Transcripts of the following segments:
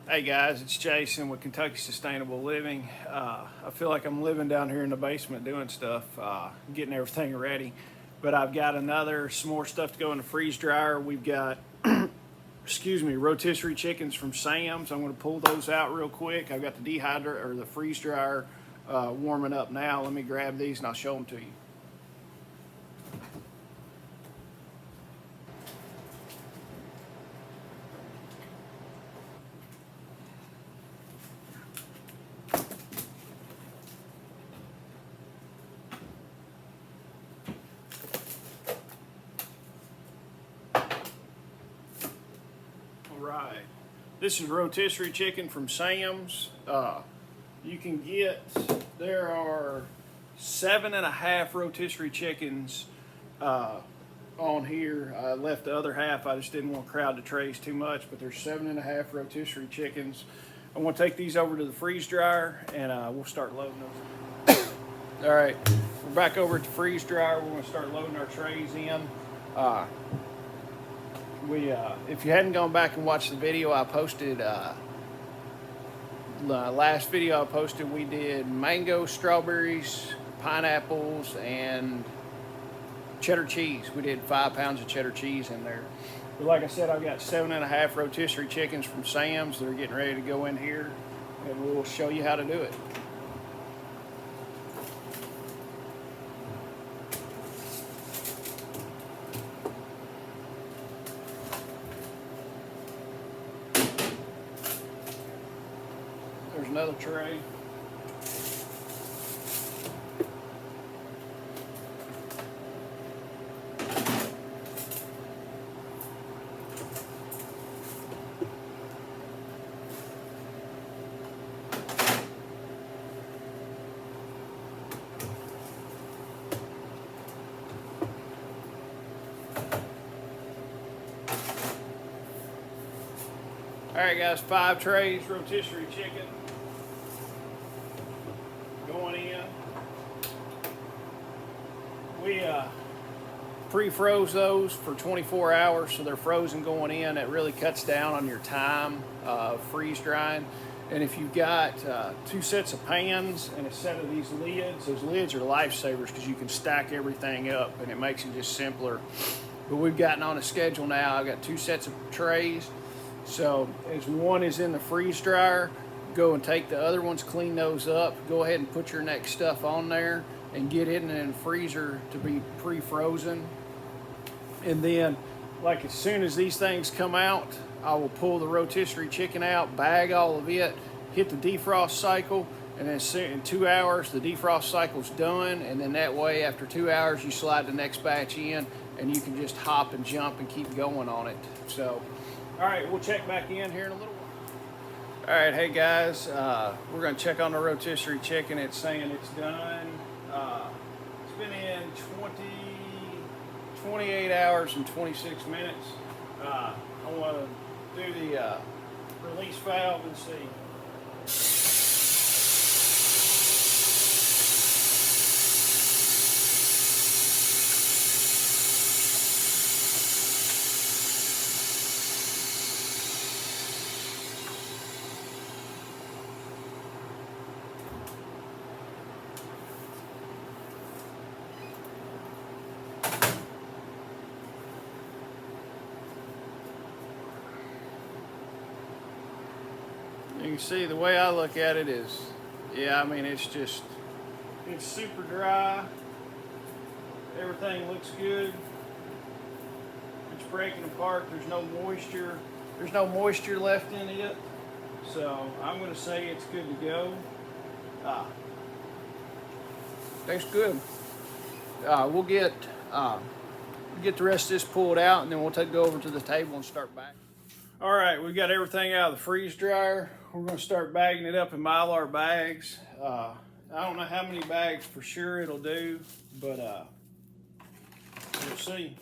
Hey guys, it's Jason with Kentucky Sustainable Living. I feel like I'm living down here in the basement doing stuff, getting everything ready. But I've got some more stuff to go in the freeze dryer. We've got, rotisserie chickens from Sam's. I'm going to pull those out real quick. I've got the freeze dryer warming up now. Let me grab these and I'll show them to you. Right. This is rotisserie chicken from Sam's. There are 7.5 rotisserie chickens on here. I left the other half. I just didn't want to crowd the trays too much, but there's 7.5 rotisserie chickens. I want to take these over to the freeze dryer and we'll start loading those. All right, we're back over at the freeze dryer. We're going to start loading our trays in. If you hadn't gone back and watched the video I posted, the last video I posted, we did mango, strawberries, pineapples, and cheddar cheese. We did 5 pounds of cheddar cheese in there. But like I said, I've got 7.5 rotisserie chickens from Sam's that are getting ready to go in here, and we'll show you how to do it. There's another tray. All right, guys, 5 trays rotisserie chicken going in. We pre-froze those for 24 hours, so they're frozen going in. It really cuts down on your time freeze drying. And if you've got 2 sets of pans and a set of these lids, those lids are lifesavers because you can stack everything up and it makes it just simpler. But we've gotten on a schedule now. I've got 2 sets of trays. So as one is in the freeze dryer, go and take the other ones, clean those up, go ahead and put your next stuff on there and get it in the freezer to be pre-frozen. And then, like, as soon as these things come out, I will pull the rotisserie chicken out, bag all of it, hit the defrost cycle, and then in 2 hours the defrost cycle's done. And then that way, after 2 hours, you slide the next batch in and you can just hop and jump and keep going on it. So all right, we'll check back in here in a little while. All right, hey guys, we're gonna check on the rotisserie chicken. It's saying it's done. It's been in 28 hours and 26 minutes. I wanna do the release valve and see. You can see the way I look at it is, yeah, I mean, it's super dry. Everything looks good. It's breaking apart. There's no moisture. There's no moisture left in it. So I'm going to say it's good to go. Tastes good. We'll get the rest of this pulled out, and then we'll go over to the table and start back. All right, we've got everything out of the freeze dryer. We're going to start bagging it up in Mylar bags. I don't know how many bags for sure it'll do, but we'll see.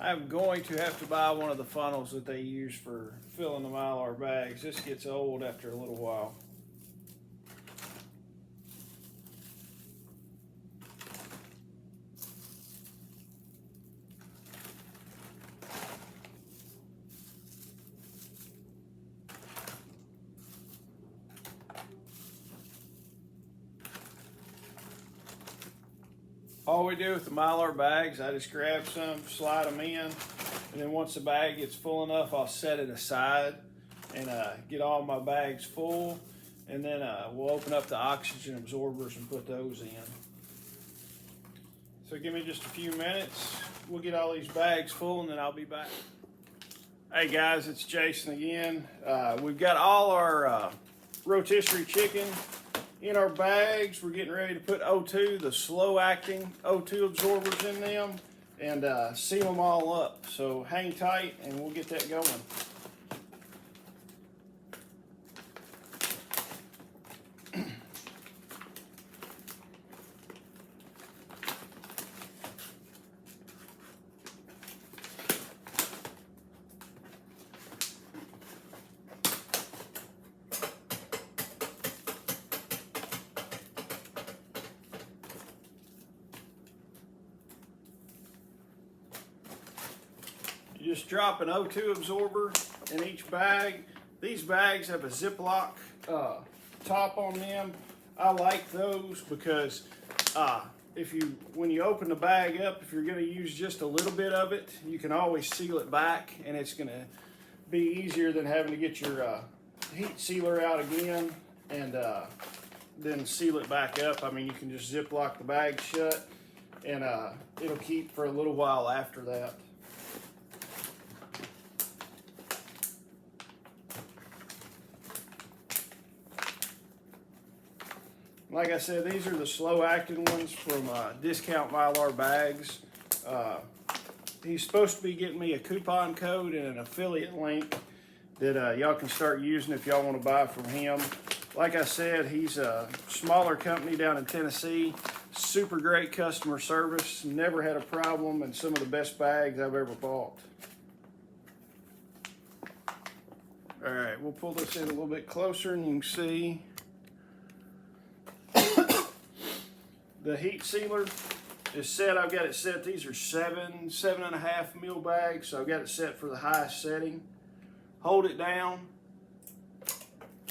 I'm going to have to buy one of the funnels that they use for filling the Mylar bags. This gets old after a little while. All we do with the Mylar bags, I just grab some, slide them in, and then once the bag gets full enough, I'll set it aside and get all my bags full, and then we'll open up the oxygen absorbers and put those in. So give me just a few minutes. We'll get all these bags full, and then I'll be back. Hey guys, it's Jason again. We've got all our rotisserie chicken in our bags. We're getting ready to put O2, the slow acting O2 absorbers in them, and seal them all up. So hang tight and we'll get that going. You just drop an O2 absorber in each bag. These bags have a Ziploc top on them. I like those because when you open the bag up, if you're going to use just a little bit of it, you can always seal it back, and it's going to be easier than having to get your heat sealer out again and then seal it back up. I mean, you can just Ziploc the bag shut, and it'll keep for a little while after that. Like I said, these are the slow acting ones from Discount Mylar Bags. He's supposed to be getting me a coupon code and an affiliate link that y'all can start using if y'all want to buy from him. Like I said, he's a smaller company down in Tennessee. Super great customer service. Never had a problem, and some of the best bags I've ever bought. All right, we'll pull this in a little bit closer and you can see the heat sealer is set. I've got it set. These are 7.5 mil bags, so I've got it set for the highest setting. Hold it down.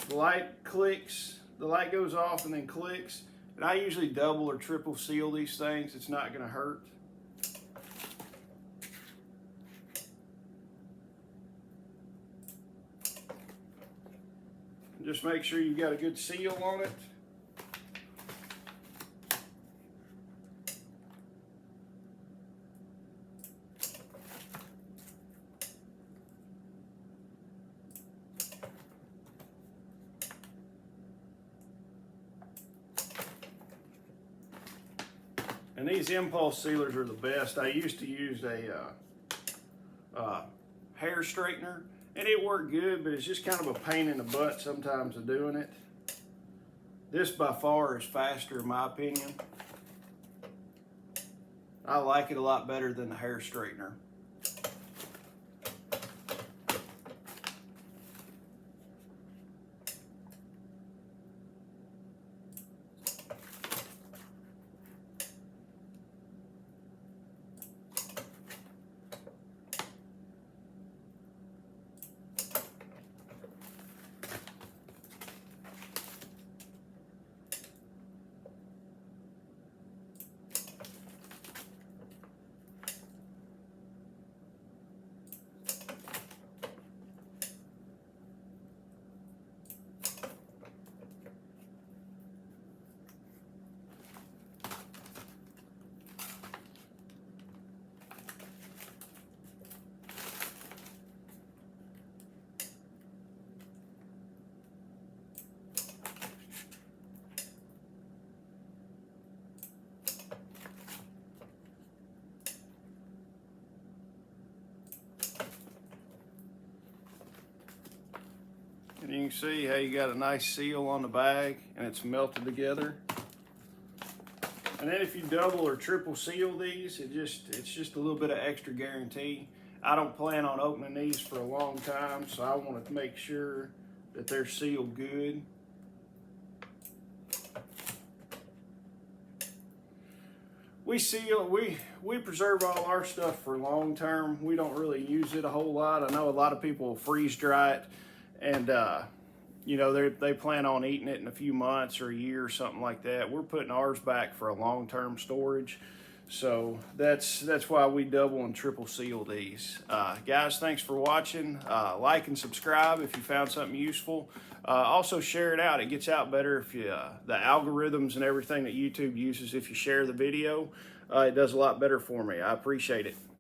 The light clicks. The light goes off and then clicks. And I usually double or triple seal these things. It's not going to hurt. Just make sure you've got a good seal on it. And these impulse sealers are the best. I used to use a hair straightener, and it worked good, but it's just kind of a pain in the butt sometimes of doing it. This by far is faster in my opinion. I like it a lot better than the hair straightener. And you can see how you got a nice seal on the bag and it's melted together. And then if you double or triple seal these, it's just a little bit of extra guarantee. I don't plan on opening these for a long time, so I want to make sure that they're sealed good. We preserve all our stuff for long term. We don't really use it a whole lot. I know a lot of people freeze dry it, and you know, they plan on eating it in a few months or a year or something like that. We're putting ours back for a long-term storage. So that's why we double and triple seal these. Guys, thanks for watching. Like and subscribe if you found something useful. Also share it out. It gets out better if you, the algorithms and everything that YouTube uses, if you share the video, it does a lot better for me. I appreciate it.